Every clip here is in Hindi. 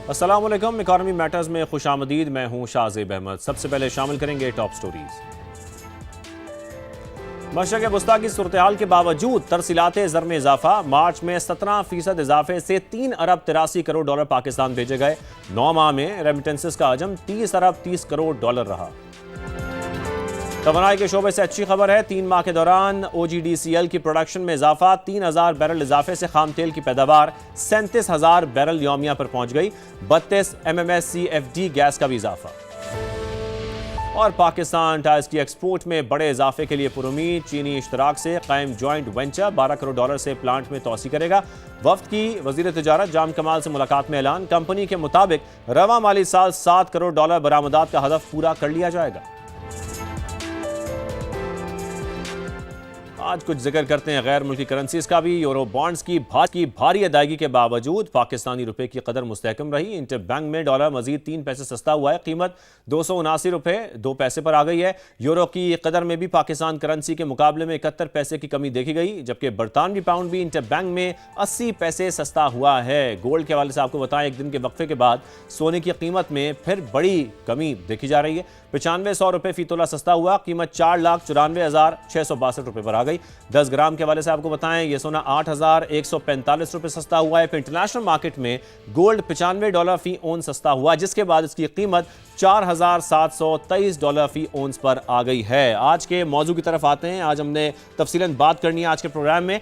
अस्सलाम वालेकुम। इकॉनमी मैटर्स में खुशामदीद। मैं हूं शाहजेब अहमद। सबसे पहले शामिल करेंगे टॉप स्टोरीज। मशरक़ वस्ता की सूरत हाल के बावजूद तरसीलात ज़र में इजाफा। मार्च में 17% इजाफे से 3 अरब 83 करोड़ डॉलर पाकिस्तान भेजे गए। 9 माह में रेमिटेंसेस का हजम 30 अरब 30 करोड़ डॉलर रहा। तवानाई के शोबे से अच्छी खबर है। 3 माह के दौरान OGDCL की प्रोडक्शन में इजाफा। 3000 बैरल इजाफे से खाम तेल की पैदावार 37,000 बैरल यौमिया पर पहुंच गई। 32 MMSCFD गैस का भी इजाफा। और पाकिस्तान टायर्स की एक्सपोर्ट में बड़े इजाफे के लिए पुरुमीद। चीनी इश्तराक से कायम जॉइंट वेंचर 12 करोड़ डॉलर से प्लांट में तोसी करेगा। वफ्द की वजीर तिजारत जाम कमाल से मुलाकात में ऐलान। कंपनी के मुताबिक रवा माली साल 7 करोड़ डॉलर बरामदात का हदफ पूरा कर लिया जाएगा। आज कुछ जिक्र करते हैं गैर मुल्की करेंसीज का भी। यूरो बॉन्ड्स की भारी अदायगी के बावजूद पाकिस्तानी रुपए की कदर मुस्तहकम रही। इंटर बैंक में डॉलर मजीद 3 पैसे सस्ता हुआ है। कीमत 279 रुपए 2 पैसे पर आ गई है। यूरो की कदर में भी पाकिस्तान करेंसी के मुकाबले में 71 पैसे की कमी देखी गई, जबकि बरतानवी पाउंड भी इंटर बैंक में 80 पैसे सस्ता हुआ है। गोल्ड के हवाले से आपको बताएं, एक दिन के वक्फे के बाद सोने की कीमत में फिर बड़ी कमी देखी जा रही है। 9500 रुपए फी तोला सस्ता हुआ। कीमत 4,94,662 रुपए पर आ गई। 10 ग्राम के हवाले से आपको बताएं, ये सोना 8,145 रुपए सस्ता हुआ है। फिर इंटरनेशनल मार्केट में गोल्ड $95 फी ओन सस्ता हुआ, जिसके बाद इसकी कीमत $4,723 फी ओंस पर आ गई है। आज के मौजू की तरफ आते हैं। आज हमने तफसीलन बात करनी है आज के प्रोग्राम में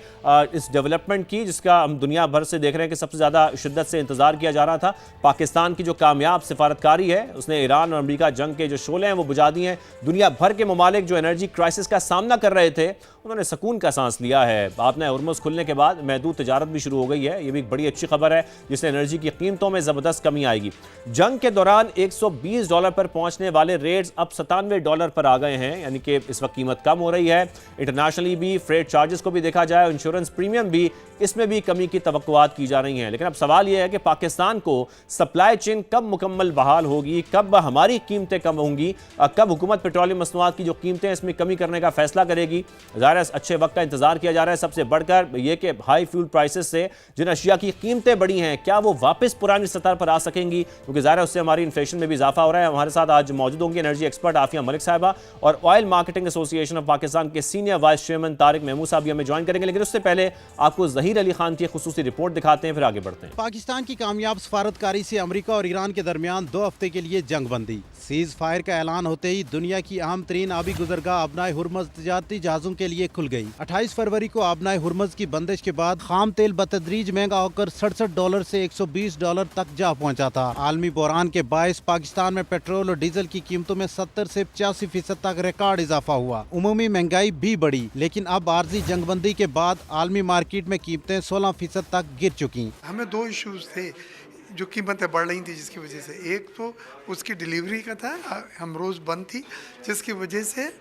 इस डेवलपमेंट की, जिसका हम दुनिया भर से देख रहे हैं कि सबसे ज्यादा शिद्दत से इंतजार किया जा रहा था। पाकिस्तान की जो कामयाब सिफारतकारी है, उसने ईरान और अमेरिका जंग के जो शोले हैं वो बुझा दिए हैं। दुनिया भर के ममालिक जो एनर्जी क्राइसिस का सामना कर रहे थे, उन्होंने सुकून का सांस लिया है। आपने हुर्मुज़ खुलने के बाद महदूद तिजारत भी शुरू हो गई है। ये भी एक बड़ी अच्छी खबर है, जिससे एनर्जी की कीमतों में जबरदस्त कमी आएगी। जंग के दौरान $120 पर पहुंचने वाले रेट्स अब $97 पर आ गए हैं, यानी कि इस वक्त कीमत कम हो रही है। इंटरनेशनली भी फ्रेट चार्जेस को भी देखा जाए, इंश्योरेंस प्रीमियम भी, इसमें भी कमी की तवक्कुआत की जा रही हैं। लेकिन अब सवाल यह है कि पाकिस्तान को सप्लाई चेन कब मुकम्मल बहाल होगी, कब हमारी कीमतें कम होंगी, कब हुकूमत पेट्रोलियम मसनूआत की जो कीमतें इसमें कमी करने का फैसला करेगी। ज़ाहिर अच्छे वक्त का इंतजार किया जा रहा है। सबसे बढ़कर यह कि हाई फ्यूल प्राइसेस से जिन अशिया की कीमतें बढ़ी हैं, क्या वो वापस पुरानी सतह पर आ सकेंगी, क्योंकि ज़ाहिर उससे हमारी इन्फ्लेशन में भी इजाफा हो रहा है। हमारे साथ आज मौजूद होंगे एनर्जी एक्सपर्ट आफिया मलिक साहिबा और oil marketing association of Pakistan के senior vice chairman Tariq Mahmood साहब भी हमें ज्वाइन करेंगे। लेकिन उससे पहले आपको ज़हीर अली खान की खुसूसी रिपोर्ट दिखाते हैं, फिर आगे बढ़ते हैं। पाकिस्तान की कामयाब सफारतकारी से अमेरिका और ईरान के दरमियान 2 हफ्ते के लिए जंग बंदी। सीज फायर का ऐलान होते ही दुनिया की अहम तरीन आबी गुजरगाह आबनाए हुर्मुज़ तिजारती जहाजों के लिए खुल गई। 28 फरवरी को आबनाए हुर्मुज़ की बंदिश के बाद खाम तेल बतदरीज महंगा होकर $67 से $120 तक जा पहुंचा था। आलमी बहरान के बायस पाकिस्तान में पेट्रोल और डीजल की कीमतों में 70 से 85% तक रिकॉर्ड इजाफा हुआ। उमूमी महंगाई भी बढ़ी, लेकिन अब आर्जी जंगबंदी के बाद आलमी मार्केट में कीमतें 16% तक गिर चुकी। हमें 2 इश्यूज थे जो कीमतें बढ़ रही थी, जिसकी वजह से एक तो उसकी डिलीवरी का था, हम रोज़ बंद थी, जिसकी वजह से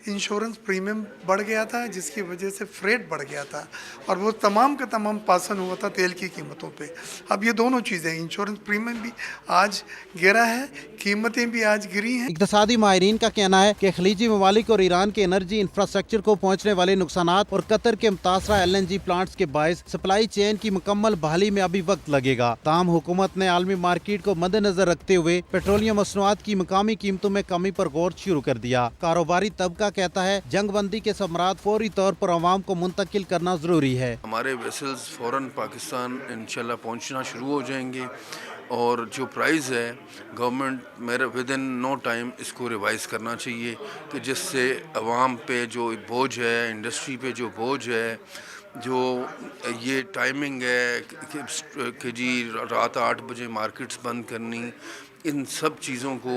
इंश्योरेंस प्रीमियम बढ़ गया था, जिसकी वजह से फ्रेट बढ़ गया था, और वो तमाम का तमाम पासन हुआ था तेल की कीमतों पे। अब ये दोनों चीज़ें, इंश्योरेंस प्रीमियम भी आज गिरा है, कीमतें भी आज गिरी हैं। इक़्तिसादी माहिरीन का कहना है कि खलीजी ममालिक और ईरान के एनर्जी इंफ्रास्ट्रक्चर को पहुँचने वाले नुकसानात और कतर के मुतासरा LNG प्लांट्स के बायस सप्लाई चेन की मुकम्मल बहाली में अभी वक्त लगेगा। ताहम हुकूमत ने आलमी मार्केट को मद्देनजर रखते हुए पेट्रोलियम मसनूआत की मुकामी कीमतों में कमी पर गौर शुरू कर दिया। कारोबारी तबका कहता है जंगबंदी के समरात फौरी तौर पर अवाम को मुंतकिल करना जरूरी है। हमारे वेसल्स फौरन पाकिस्तान इंशाल्लाह पहुंचना शुरू हो जाएंगे, और जो प्राइस है गवर्नमेंट मेरे विद इन नो टाइम इसको रिवाइज़ करना चाहिए, कि जिससे अवाम पे जो बोझ है, इंडस्ट्री पे जो बोझ है, जो ये टाइमिंग है कि जी रात 8 बजे मार्केट्स बंद करनी, इन सब चीज़ों को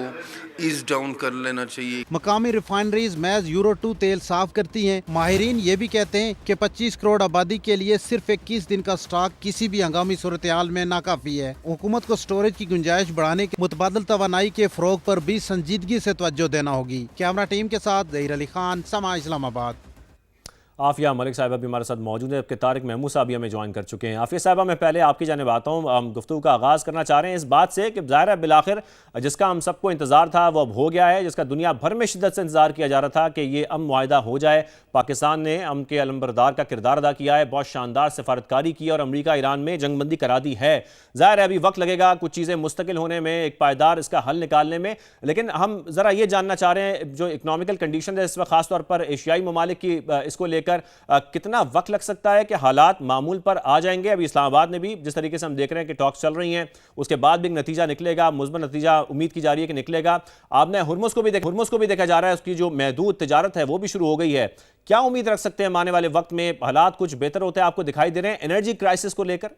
ईज डाउन कर लेना चाहिए। मकामी रिफाइनरीज महज यूरो 2 तेल साफ करती हैं। माहिरीन ये भी कहते हैं कि 25 करोड़ आबादी के लिए सिर्फ 21 दिन का स्टॉक किसी भी हंगामी सूरत हाल में नाकाफी है। हुकूमत को स्टोरेज की गुंजाइश बढ़ाने के मुतबादल तवानाई के फ़रोग पर भी संजीदगी से तवज्जो देना होगी। कैमरा टीम के साथ ज़हीर अली खान, समा इस्लामाबाद। आफिया मलिक साहिबा भी हमारे साथ मौजूद है, जबकि तारिक महमूद साहब भी हमें ज्वाइन कर चुके हैं। आफिया साहिबा, मैं पहले आपकी जानिब आता हूँ। हम गुफ्तगू का आगाज़ करना चाह रहे हैं इस बात से कि ज़ाहिर है बिलाखिर जिसका हम सबको इंतज़ार था वो अब हो गया है, जिसका दुनिया भर में शिद्दत से इंतज़ार किया जा रहा था कि ये अमन मुआहिदा हो जाए। पाकिस्तान ने अमन के अलंबरदार का किरदार अदा किया है, बहुत शानदार सफारतकारी की और अमरीका ईरान में जंगबंदी करा दी है। ज़ाहिर है अभी वक्त लगेगा कुछ चीज़ें मुस्तकिल होने में, एक पायदार इसका हल निकालने में, लेकिन हम ज़रा ये जानना चाह रहे हैं जो इकनॉमिकल कंडीशन है इस वक्त खासतौर पर एशियाई ममालिक की, इसको लेकर कितना वक्त लग सकता है कि हालात मामूल पर आ जाएंगे। अभी इस्लामाबाद में भी जिस तरीके से हम देख रहे हैं कि टॉक्स चल रही हैं, उसके बाद भी एक नतीजा निकलेगा, मुस्बत नतीजा उम्मीद की जा रही है कि निकलेगा। आपने हुर्मुज़ को भी देखा जा रहा है, उसकी जो महदूद तिजारत है वो भी शुरू हो गई है। क्या उम्मीद रख सकते हैं आने वाले वक्त में हालात कुछ बेहतर होते हैं आपको दिखाई दे रहे हैं एनर्जी क्राइसिस को लेकर?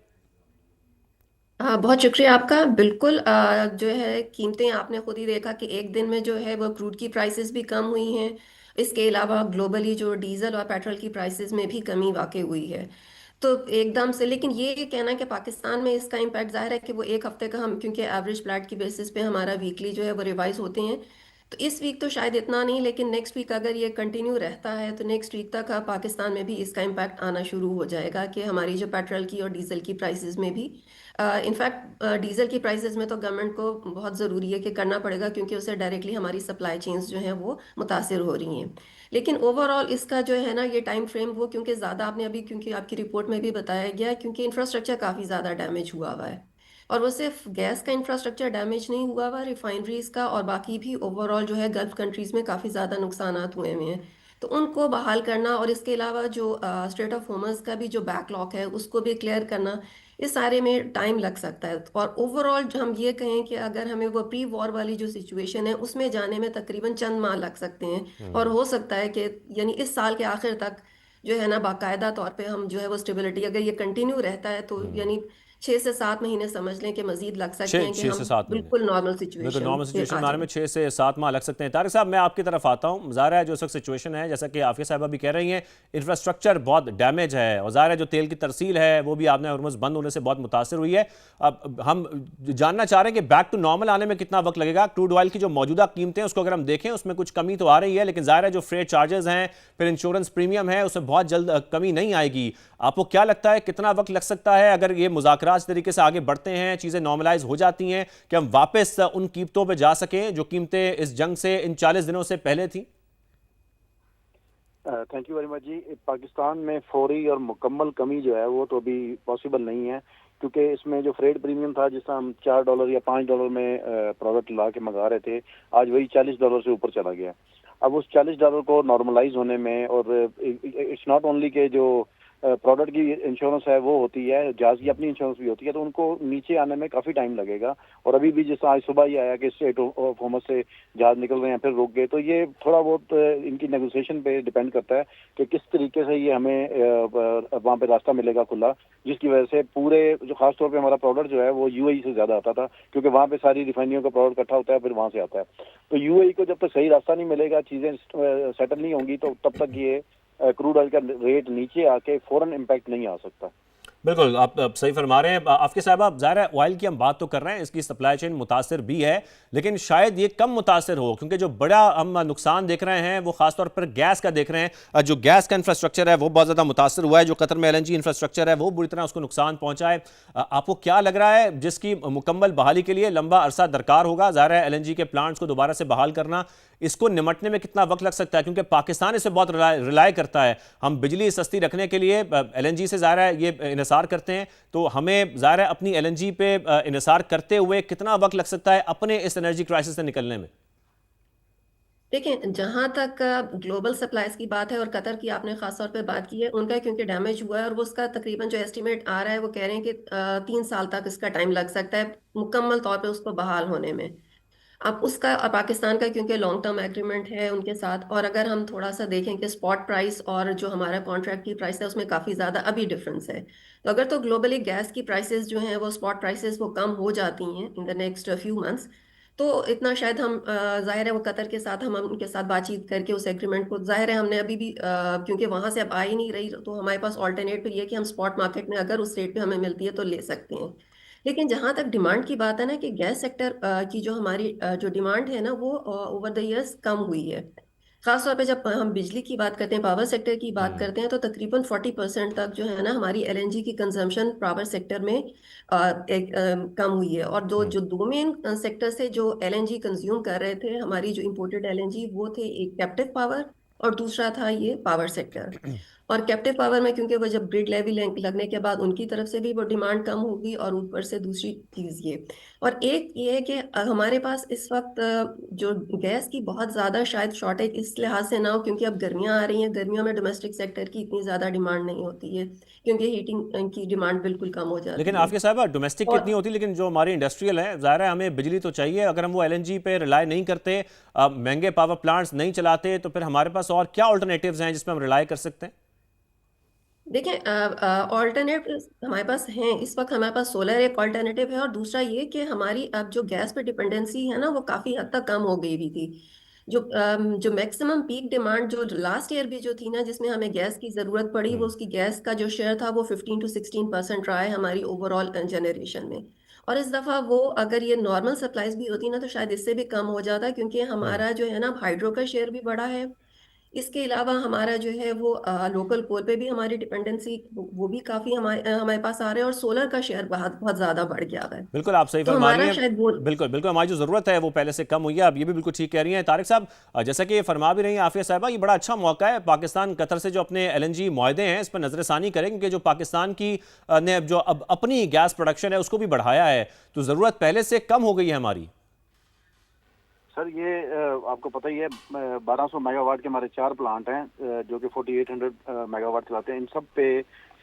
बहुत शुक्रिया आपका। बिल्कुल जो है कीमतें आपने खुद ही देखा कि एक दिन में जो है वो क्रूड की प्राइसेस भी कम हुई हैं। इसके अलावा ग्लोबली जो डीजल और पेट्रोल की प्राइसेस में भी कमी वाक़ई हुई है। तो एकदम से, लेकिन ये कहना है कि पाकिस्तान में इसका इम्पैक्ट ज़ाहिर है कि वो एक हफ्ते का, हम क्योंकि एवरेज फ्लैट की बेसिस पे हमारा वीकली जो है वो रिवाइज होते हैं, तो इस वीक तो शायद इतना नहीं, लेकिन नेक्स्ट वीक अगर ये कंटिन्यू रहता है तो नेक्स्ट वीक तक पाकिस्तान में भी इसका इम्पैक्ट आना शुरू हो जाएगा कि हमारी जो पेट्रोल की और डीजल की प्राइसेस में भी, इनफैक्ट डीजल की प्राइसेस में तो गवर्नमेंट को बहुत ज़रूरी है कि करना पड़ेगा, क्योंकि उससे डायरेक्टली हमारी सप्लाई चेन्स जो हैं वो मुतासिर हो रही हैं। लेकिन ओवरऑल इसका जो है ना ये टाइम फ्रेम, वो क्योंकि ज़्यादा आपने अभी, क्योंकि आपकी रिपोर्ट में भी बताया गया है, क्योंकि इंफ्रास्ट्रक्चर काफ़ी ज़्यादा डैमेज हुआ हुआ है। और वो सिर्फ गैस का इंफ्रास्ट्रक्चर डैमेज नहीं हुआ हुआ, रिफाइनरीज का और बाकी भी ओवरऑल जो है गल्फ कंट्रीज़ में काफ़ी ज़्यादा नुकसानात हुए हुए हैं। तो उनको बहाल करना और इसके अलावा जो स्ट्रेट ऑफ होर्मुज़ का भी जो बैकलॉग है उसको भी क्लियर करना, इस सारे में टाइम लग सकता है। और ओवरऑल जो हम ये कहें कि अगर हमें वो प्री वॉर वाली जो सिचुएशन है उसमें जाने में तकरीबन चंद माह लग सकते हैं, और हो सकता है कि यानी इस साल के आखिर तक जो है ना बाकायदा तौर पे हम जो है वो स्टेबिलिटी, अगर ये कंटिन्यू रहता है तो यानी 6 से 7 महीने समझ लें कि मजीद लग सकते हैं कि छः से हम सात महीने बिल्कुल नॉर्मल बिल्कुल सिचुएशन नॉर्मल में सिचुएशन आ में आने में जाए। 6 से 7 माह लग सकते हैं। तारिक साहब, मैं आपकी तरफ आता हूँ। ज़ाहिर है जो इस वक्त सिचुएशन है, जैसा कि आफिया साहबा भी कह रही हैं, इंफ्रास्ट्रक्चर बहुत डैमेज है, और ज़ाहिर है जो तेल की तरसील है वो भी आपने हरमुज़ बंद होने से बहुत मुतासर हुई है। अब हम जानना चाह रहे हैं कि बैक टू नॉर्मल आने में कितना वक्त लगेगा। क्रूड ऑयल की जो मौजूदा कीमतें हैं उसको अगर हम देखें उसमें कुछ कमी तो आ रही है, लेकिन ज़ाहिर है जो फ्रेट चार्जेस हैं, फिर इंश्योरेंस प्रीमियम है, उसमें बहुत जल्द कमी नहीं आएगी। आपको क्या लगता है कितना वक्त लग सकता है अगर ये मुज़ाकरात इस तरीके से आगे बढ़ते हैं, चीज़ें नॉर्मलाइज हो जाती हैं, कि हम वापस उन कीमतों पे जा सकें जो कीमतें इस जंग से इन 40 दिनों से पहले थी? थैंक यू वेरी मच जी। पाकिस्तान में फौरी और मुकम्मल कमी जो है वो तो अभी पॉसिबल नहीं है, क्योंकि इसमें जो फ्रेट प्रीमियम था, जिस तरह हम $4 या $5 में प्रोडक्ट ला के मंगा रहे थे, आज वही $40 से ऊपर चला गया। अब उस $40 को नॉर्मलाइज होने में, और इट्स नॉट ओनली के जो प्रोडक्ट की इंश्योरेंस है वो होती है, जहाज की अपनी इंश्योरेंस भी होती है, तो उनको नीचे आने में काफ़ी टाइम लगेगा। और अभी भी जैसा आज सुबह ही आया कि स्ट्रेट ऑफ होर्मुज़ से जहाज निकल रहे हैं फिर रुक गए, तो ये थोड़ा बहुत इनकी नेगोशिएशन पे डिपेंड करता है कि किस तरीके से ये हमें वहाँ पे रास्ता मिलेगा खुला, जिसकी वजह से पूरे जो खासतौर पे हमारा प्रोडक्ट जो है वो यूएई से ज़्यादा आता था, क्योंकि वहाँ पे सारी रिफाइनरियों का प्रोडक्ट इकट्ठा होता है फिर वहाँ से आता है। तो यूएई को जब तक सही रास्ता नहीं मिलेगा, चीज़ें सेटल नहीं होंगी, तो तब तक ये क्रूड ऑयल का रेट नीचे आके फौरन इम्पैक्ट नहीं आ सकता। बिल्कुल, आप सही फरमा रहे हैं। आपके साहब, आप ज़ाहिर है ऑयल की हम बात तो कर रहे हैं, इसकी सप्लाई चेन मुतासर भी है, लेकिन शायद ये कम मुतासर हो, क्योंकि जो बड़ा हम नुकसान देख रहे हैं वो खासतौर पर गैस का देख रहे हैं। जो गैस का इंफ्रास्ट्रक्चर है वो बहुत ज़्यादा मुतासर हुआ है, जो कतर में एलएनजी इंफ्रास्ट्रक्चर है वो बुरी तरह उसको नुकसान पहुंचा है। आपको क्या लग रहा है जिसकी मुकम्मल बहाली के लिए लंबा अरसा दरकार होगा? ज़ाहिर है एलएनजी के प्लांट्स को दोबारा से बहाल करना, इसको निमटने में कितना वक्त लग सकता है, क्योंकि पाकिस्तान इसे बहुत रिलाय करता है। हम बिजली सस्ती रखने के लिए एलएनजी से ज़ाहिर है ये इन्हिसार करते हैं, तो हमें ज़ाहिर है अपनी एलएनजी पे इन्हिसार करते हुए कितना वक्त लग सकता है अपने इस एनर्जी क्राइसिस से निकलने में? देखिए, जहां तक ग्लोबल सप्लाईज की बात है और कतर की आपने खास तौर पे बात की है, उनका क्योंकि डैमेज हुआ है और वो उसका तकरीबन जो एस्टिमेट आ रहा है वो कह रहे हैं कि 3 साल तक इसका टाइम लग सकता है मुकम्मल तौर पे उसको बहाल होने में। अब उसका पाकिस्तान का क्योंकि लॉन्ग टर्म एग्रीमेंट है उनके साथ, और अगर हम थोड़ा सा देखें कि स्पॉट प्राइस और जो हमारा कॉन्ट्रैक्ट की प्राइस है उसमें काफ़ी ज़्यादा अभी डिफरेंस है। तो अगर तो ग्लोबली गैस की प्राइसेस जो हैं वो स्पॉट प्राइसेस वो कम हो जाती हैं in the next few months, तो इतना शायद हम जाहिर है वो कतर के साथ हम उनके साथ बातचीत करके उस एग्रीमेंट को, जाहिर है हमने अभी भी क्योंकि वहां से अब आ ही नहीं रही, तो हमारे पास ऑल्टरनेट फिर ये कि हम स्पॉट मार्केट में अगर उस रेट पे हमें मिलती है तो ले सकते हैं। लेकिन जहां तक डिमांड की बात है ना, कि गैस सेक्टर की जो हमारी जो डिमांड है ना वो ओवर द इयर्स कम हुई है। खास तौर पे जब हम बिजली की बात करते हैं, पावर सेक्टर की बात करते हैं, तो तकरीबन 40% तक जो है ना हमारी एलएनजी की कंजम्पशन पावर सेक्टर में कम हुई है। और जो दो मेन सेक्टर से जो एलएनजी कंज्यूम कर रहे थे, हमारी जो इंपोर्टेड एलएनजी, वो थे एक कैप्टिव पावर और दूसरा था ये पावर सेक्टर। और कैप्टिव पावर में क्योंकि वो जब ग्रिड लेवी लगने के बाद उनकी तरफ से भी वो डिमांड कम होगी, और ऊपर से दूसरी चीज ये, और एक ये है कि हमारे पास इस वक्त जो गैस की बहुत ज़्यादा शायद शॉर्टेज इस लिहाज से ना हो, क्योंकि अब गर्मियाँ आ रही हैं, गर्मियों में डोमेस्टिक सेक्टर की इतनी ज़्यादा डिमांड नहीं होती है, क्योंकि हीटिंग की डिमांड बिल्कुल कम हो लेकिन जाती है। आफिया साहब डोमेस्टिक और कितनी होती, लेकिन जो हमारी इंडस्ट्रियल है, ज़ाहिर है हमें बिजली तो चाहिए। अगर हम वो एलएनजी पे रिलाई नहीं करते, महंगे पावर प्लांट्स नहीं चलाते, तो फिर हमारे पास और क्या ऑल्टरनेटिव्स हैं जिसपे हम रिलाई कर सकते हैं? देखिए, ऑल्टरनेटिव हमारे पास हैं इस वक्त। हमारे पास सोलर एक ऑल्टरनेटिव है, और दूसरा ये कि हमारी अब जो गैस पे डिपेंडेंसी है ना, वो काफ़ी हद तक कम हो गई भी थी। जो मैक्सिमम पीक डिमांड जो लास्ट ईयर भी जो थी ना, जिसमें हमें गैस की ज़रूरत पड़ी, वो उसकी गैस का जो शेयर था वो 15 to 16% रहा है हमारी ओवरऑल जनरेशन में। और इस दफ़ा वो अगर ये नॉर्मल सप्लाईज भी होती ना, तो शायद इससे भी कम हो जाता, क्योंकि हमारा जो है ना हाइड्रो का शेयर भी बढ़ा है। इसके अलावा हमारा जो है वो लोकल कोल पे भी हमारी डिपेंडेंसी वो भी काफी हमारे पास आ रहे हैं, और सोलर का शेयर बहुत बहुत ज्यादा बढ़ गया है। बिल्कुल आप सही तो फरमा रही हमारा हैं। शायद वो बिल्कुल बिल्कुल, हमारी जो ज़रूरत है वो पहले से कम हुई है, अब ये भी बिल्कुल ठीक कह रही हैं तारिक साहब। जैसा कि ये फरमा भी रही हैं आफिया साहबा, ये बड़ा अच्छा मौका है पाकिस्तान कतर से जो अपने एलएनजी मुआहदे हैं इस पर नजरसानी करें, क्योंकि जो पाकिस्तान की ने जो अब अपनी गैस प्रोडक्शन है उसको भी बढ़ाया है, तो ज़रूरत पहले से कम हो गई है हमारी। सर ये आपको पता ही है 1200 मेगावाट के हमारे 4 प्लांट हैं जो कि 4800 मेगावाट चलाते हैं। इन सब पे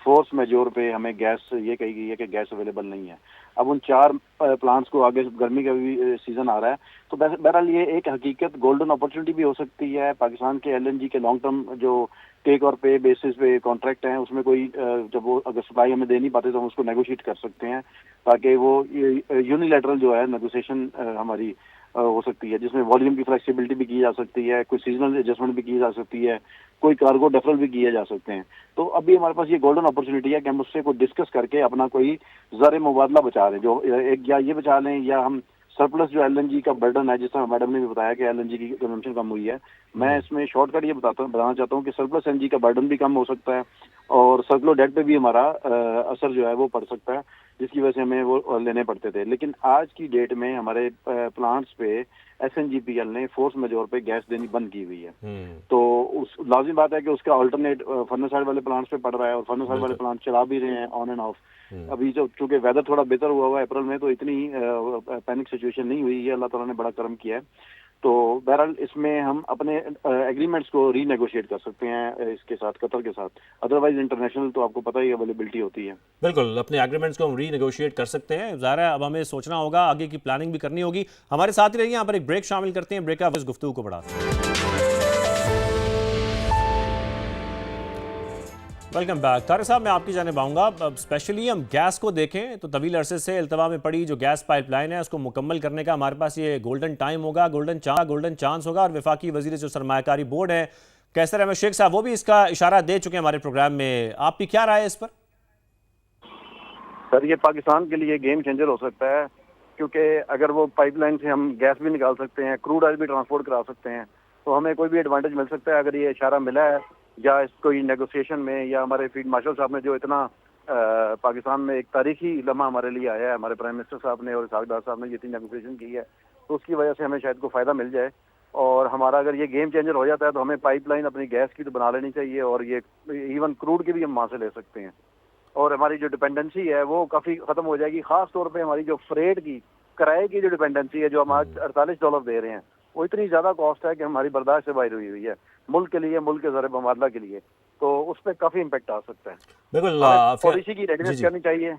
फोर्स मेजोर पे हमें गैस ये कही गई है कि गैस अवेलेबल नहीं है। अब उन 4 प्लांट्स को आगे गर्मी का भी सीजन आ रहा है, तो बहरहाल ये एक हकीकत गोल्डन अपॉर्चुनिटी भी हो सकती है। पाकिस्तान के एलएनजी के लॉन्ग टर्म जो टेक और पे बेसिस पे कॉन्ट्रैक्ट हैं, उसमें कोई जब वो अगर सप्लाई हमें दे नहीं पाते तो हम उसको नेगोशिएट कर सकते हैं, ताकि वो यूनिलैटरल जो है नेगोशिएशन हमारी हो सकती है, जिसमें वॉल्यूम की फ्लेक्सिबिलिटी भी की जा सकती है, कोई सीजनल एडजस्टमेंट भी की जा सकती है, कोई कार्गो डेफरल भी किए जा सकते हैं। तो अभी हमारे पास ये गोल्डन अपॉर्चुनिटी है कि हम उससे कोई डिस्कस करके अपना कोई ज़र मुबादला बचा लें, जो एक या ये बचा लें, या हम सरप्लस जो एलएनजी का बर्डन है, जिस तरह मैडम ने भी बताया कि एलएनजी की कंजम्पशन कम हुई है, मैं इसमें शॉर्टकट ये बताना चाहता हूँ कि सरप्लस एलएनजी का बर्डन भी कम हो सकता है, और सर्कुलर डेट पे भी हमारा असर जो है वो पड़ सकता है, जिसकी वजह से हमें वो लेने पड़ते थे। लेकिन आज की डेट में हमारे प्लांट्स पे एसएनजीपीएल ने फोर्स मेजोर पे गैस देनी बंद की हुई है। तो उस लाजिम बात है कि उसका अल्टरनेट फर्नेस साइड वाले प्लांट्स पे पड़ रहा है, और फर्नेस साइड वाले प्लांट चला भी रहे हैं ऑन एंड ऑफ। अभी जो चूंकि वेदर थोड़ा बेहतर हुआ है अप्रैल में, तो इतनी पैनिक सिचुएशन नहीं हुई है, अल्लाह ताला ने बड़ा करम किया है। तो बहरहाल इसमें हम अपने एग्रीमेंट्स को रीनेगोशिएट कर सकते हैं इसके साथ, कतर के साथ। अदरवाइज इंटरनेशनल तो आपको पता ही अवेलेबिलिटी होती है। बिल्कुल, अपने एग्रीमेंट्स को हम रीनेगोशिएट कर सकते हैं। ज़ाहिर है अब हमें सोचना होगा, आगे की प्लानिंग भी करनी होगी। हमारे साथ ही रहिए, यहाँ पर एक ब्रेक शामिल करते हैं, ब्रेक का इस गुफ्तगू को बढ़ाते हैं। Welcome back. तारिक साहब, मैं आपकी जानिब आऊँगा। अब स्पेशली हम गैस को देखें तो तवील अरसे से अल्तवा में पड़ी जो गैस पाइपलाइन है उसको मुकम्मल करने का हमारे पास ये गोल्डन टाइम होगा, गोल्डन चांस होगा। और वफाकी वजीर जो सरमायाकारी बोर्ड है कैसर अहमद शेख साहब, वो भी इसका इशारा दे चुके हैं हमारे प्रोग्राम में। आपकी क्या राय है इस पर? सर ये पाकिस्तान के लिए गेम चेंजर हो सकता है, क्योंकि अगर वो पाइपलाइन से हम गैस भी निकाल सकते हैं, क्रूड ऑयल भी ट्रांसपोर्ट करा सकते हैं, तो हमें कोई भी एडवांटेज मिल सकता है। अगर ये इशारा मिला है या इस कोई नेगोशिएशन में, या हमारे फील्ड मार्शल साहब ने जो इतना पाकिस्तान में एक तारीखी लम्हा हमारे लिए आया है, हमारे प्राइम मिनिस्टर साहब ने और इसहाक डार साहब ने ये इतनी नेगोशिएशन की है, तो उसकी वजह से हमें शायद को फायदा मिल जाए। और हमारा अगर ये गेम चेंजर हो जाता है तो हमें पाइपलाइन अपनी गैस की तो बना लेनी चाहिए, और ये इवन क्रूड की भी हम वहाँ से ले सकते हैं, और हमारी जो डिपेंडेंसी है वो काफ़ी ख़त्म हो जाएगी। ख़ास तौर पे हमारी जो फ्रेट की किराए की जो डिपेंडेंसी है, जो हम आज $48 दे रहे हैं, वो इतनी ज़्यादा कॉस्ट है कि हमारी बर्दाश्त से बाहर हुई है मुल्क के लिए, मुल्क के ज़र मुबादला के लिए, तो उस पर काफ़ी इम्पेक्ट आ सकता है। बिल्कुल, पॉलिसी की रेडीनेस करनी चाहिए,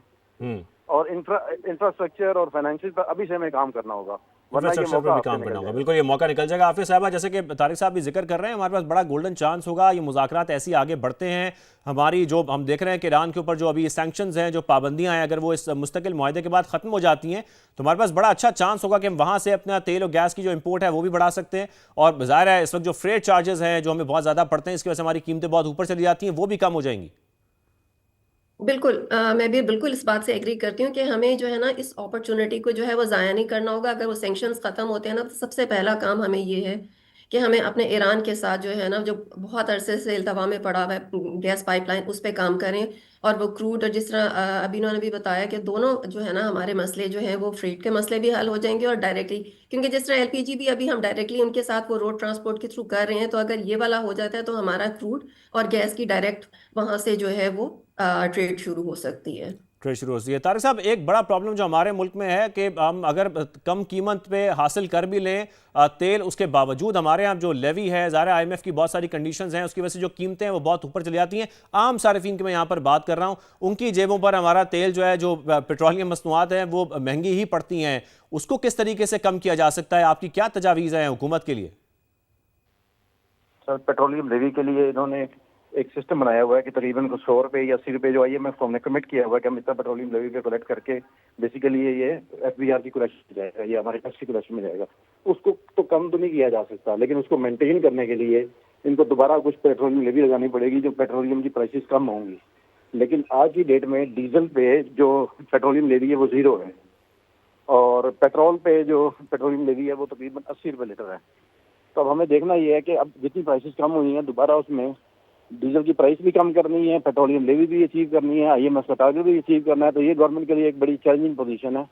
और इंफ्रास्ट्रक्चर और फाइनेंशियल पर अभी से हमें काम करना होगा, वरना ये इंफ्रास्ट्रक्चर पर मौका भी आपसे काम निकल करना होगा। जाएगा। बिल्कुल ये मौका निकल जाएगा। आफिया साहबा, जैसे कि तारिक साहब भी जिक्र कर रहे हैं, हमारे पास बड़ा गोल्डन चांस होगा। ये मुज़ाकरात ऐसी आगे बढ़ते हैं, हमारी जो हम देख रहे हैं कि ईरान के ऊपर जो अभी सैंक्शंस हैं, जो पाबंदियां हैं, अगर वो इस मुस्तकिल मुआहदे के बाद ख़त्म हो जाती हैं तो हमारे पास बड़ा अच्छा चांस होगा कि हम वहाँ से अपना तेल और गैस की जो इंपोर्ट है वो भी बढ़ा सकते हैं। और ज़ाहिर है इस वक्त जो फ्रेट चार्जेस हैं जो हमें बहुत ज़्यादा पड़ते हैं, इसकी वजह से हमारी कीमतें बहुत ऊपर चली जाती हैं, वो भी कम हो जाएंगी। बिल्कुल, मैं भी बिल्कुल इस बात से एग्री करती हूँ कि हमें जो है ना इस अपॉर्चुनिटी को जो है वो ज़ाया नहीं करना होगा। अगर वो सैंक्शंस ख़त्म होते हैं ना, तो सबसे पहला काम हमें ये है कि हमें अपने ईरान के साथ जो है ना, जो बहुत अरसे से इल्तवा में पड़ा हुआ है गैस पाइपलाइन, उस पे काम करें। और वो क्रूड, और जिस तरह अभी उन्होंने भी बताया कि दोनों जो है ना हमारे मसले जो हैं वो फ्रेट के मसले भी हल हो जाएंगे और डायरेक्टली, क्योंकि जिस तरह एलपीजी भी अभी हम डायरेक्टली उनके साथ वो रोड ट्रांसपोर्ट के थ्रू कर रहे हैं, तो अगर ये वाला हो जाता है तो हमारा क्रूड और गैस की डायरेक्ट वहां से जो है वो ट्रेड शुरू हो सकती है। ट्रेड शुरू होती है। तारिक साहब, एक बड़ा प्रॉब्लम जो हमारे मुल्क में है कि हम अगर कम कीमत पे हासिल कर भी लें तेल, उसके बावजूद हमारे यहाँ जो लेवी है, ज़ाहिर आईएमएफ की बहुत सारी कंडीशंस हैं, उसकी वजह से जो कीमतें हैं वो बहुत ऊपर चली जाती हैं। आम सार्फिन की मैं यहाँ पर बात कर रहा हूँ, उनकी जेबों पर हमारा तेल जो है, जो पेट्रोलियम मसनूआत हैं वो महंगी ही पड़ती हैं। उसको किस तरीके से कम किया जा सकता है? आपकी क्या तजावीज़ हैं हुकूमत के लिए? सर, पेट्रोलियम लेवी के लिए इन्होंने एक सिस्टम बनाया हुआ है कि तकरीबन को 100 रुपये या 80 रुपये जो IMF को हमने कमिट किया हुआ है कि हम इतना पेट्रोलियम लेवी पे कलेक्ट करके बेसिकली ये FBR की कलेक्शन में जाएगा, ये हमारे टैक्स की कलेक्शन में जाएगा। उसको तो कम तो नहीं किया जा सकता, लेकिन उसको मेंटेन करने के लिए इनको दोबारा कुछ पेट्रोलियम लेवी लगानी पड़ेगी, जो पेट्रोलियम की प्राइसेस कम होंगी। लेकिन आज की डेट में डीजल पे जो पेट्रोलियम लेवी है वो 0 है, और पेट्रोल पे जो पेट्रोलियम लेवी है वो तकरीबन 80 रुपये लीटर है। तो अब हमें देखना ये है कि अब जितनी प्राइसेस कम हुई हैं, दोबारा उसमें डीजल की प्राइस भी कम करनी है, पेट्रोलियम लेवी भी अचीव करनी है, IMF का टारगेट भी अचीव करना है। तो ये गवर्नमेंट के लिए एक बड़ी चैलेंजिंग पोजीशन है।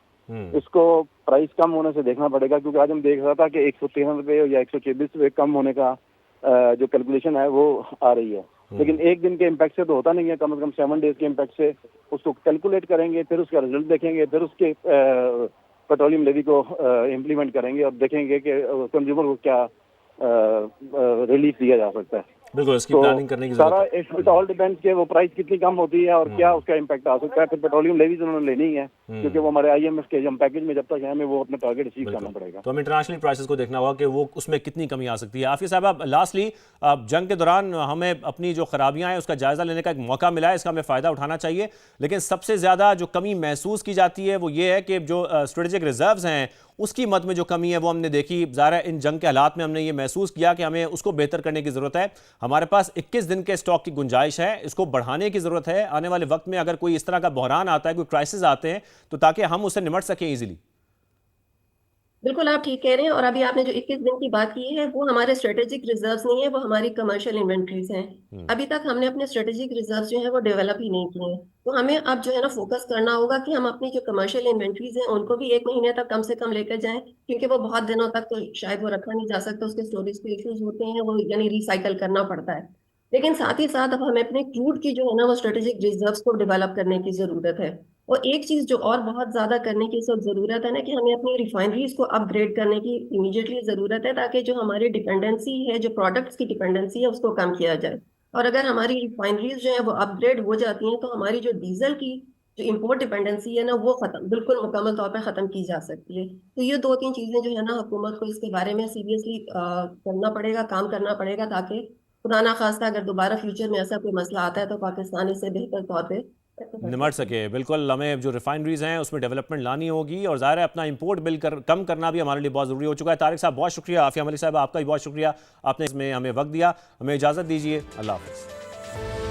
इसको प्राइस कम होने से देखना पड़ेगा, क्योंकि आज हम देख रहा था कि 113 रुपये या 124 रुपये कम होने का जो कैलकुलेशन है वो आ रही है। लेकिन एक दिन के इम्पैक्ट से तो होता नहीं है, कम से कम 7 डेज के इम्पैक्ट से उसको कैलकुलेट करेंगे, फिर उसका रिजल्ट देखेंगे, फिर उसके पेट्रोलियम लेवी को इम्प्लीमेंट करेंगे और देखेंगे कि कंज्यूमर को क्या रिलीफ दिया जा सकता है। बिल्कुल, इसकी तो प्लानिंग करने की सारा जरूरत है। इट ऑल डिपेंड्स कि वो प्राइस कितनी कम होती है और क्या उसका इम्पैक्ट आ सकता है। फिर पेट्रोलियम लेवीज उन्होंने लेनी है, क्योंकि वो हमारे IMF के हम पैकेज में जब तक है हमें वो अपना टारगेट अचीव करना पड़ेगा। तो हमें इंटरनेशनल प्राइसेस को देखना होगा कि वो उसमें कितनी कमी आ सकती है। आफिया साहब, अब लास्टली, जंग के दौरान हमें अपनी जो खराबियां हैं उसका जायजा लेने का एक मौका मिला है, इसका हमें फ़ायदा उठाना चाहिए। लेकिन सबसे ज़्यादा जो कमी महसूस की जाती है वो ये है कि जो स्ट्रेटेजिक रिजर्व्स हैं उसकी मद में जो कमी है वो हमने देखी। ज़ाहिर है इन जंग के हालात में हमने ये महसूस किया कि हमें उसको बेहतर करने की ज़रूरत है। हमारे पास 21 दिन के स्टॉक की गुंजाइश है, इसको बढ़ाने की ज़रूरत है। आने वाले वक्त में अगर कोई इस तरह का बहरान आता है, कोई क्राइसिस आते हैं, तो ताकि हम उससे निपट सकें ईजिली। बिल्कुल आप ठीक कह रहे हैं। और अभी आपने जो 21 दिन की बात की है वो हमारे स्ट्रेटेजिक रिजर्व्स नहीं है, वो हमारी कमर्शियल इन्वेंट्रीज हैं। अभी तक हमने अपने स्ट्रेटेजिक रिजर्व्स जो है वो डेवलप ही नहीं किए हैं। तो हमें अब जो है ना फोकस करना होगा कि हम अपनी जो कमर्शियल इन्वेंट्रीज हैं उनको भी 1 महीने तक कम से कम लेकर जाएं, क्योंकि वो बहुत दिनों तक तो शायद वो रखा नहीं जा सकता, उसके स्टोरेज के इश्यूज होते हैं, वो यानी रिसाइकल करना पड़ता है। लेकिन साथ ही साथ अब हमें अपने क्रूड की जो है ना वो स्ट्रेटेजिक रिजर्व्स को डेवलप करने की जरूरत है। और एक चीज जो और बहुत ज्यादा करने की इस वक्त जरूरत है ना, कि हमें अपनी रिफाइनरीज को अपग्रेड करने की इमीडिएटली जरूरत है, ताकि जो हमारी डिपेंडेंसी है, जो प्रोडक्ट्स की डिपेंडेंसी है, उसको कम किया जाए। और अगर हमारी रिफाइनरीज जो है वो अपग्रेड हो जाती हैं, तो हमारी जो डीजल की जो इम्पोर्ट डिपेंडेंसी है ना वो खत्म, बिल्कुल मुकम्मल तौर पर खत्म की जा सकती है। तो ये 2-3 चीजें जो है ना हुकूमत को इसके बारे में सीरियसली करना पड़ेगा, काम करना पड़ेगा, ताकि खुदा ना खास्ता अगर दोबारा फ्यूचर में ऐसा कोई मसला आता है तो पाकिस्तान इससे बेहतर तौर पे निमट सके। बिल्कुल, हमें जो रिफाइनरीज हैं उसमें डेवलपमेंट लानी होगी, और ज़ाहिर है अपना इंपोर्ट बिल कम करना भी हमारे लिए बहुत ज़रूरी हो चुका है। तारिक साहब बहुत शुक्रिया, आफिया मलिक साहब आपका भी बहुत शुक्रिया, आपने इसमें हमें वक्त दिया। हमें इजाज़त दीजिए, अल्लाह हाफ़िज़।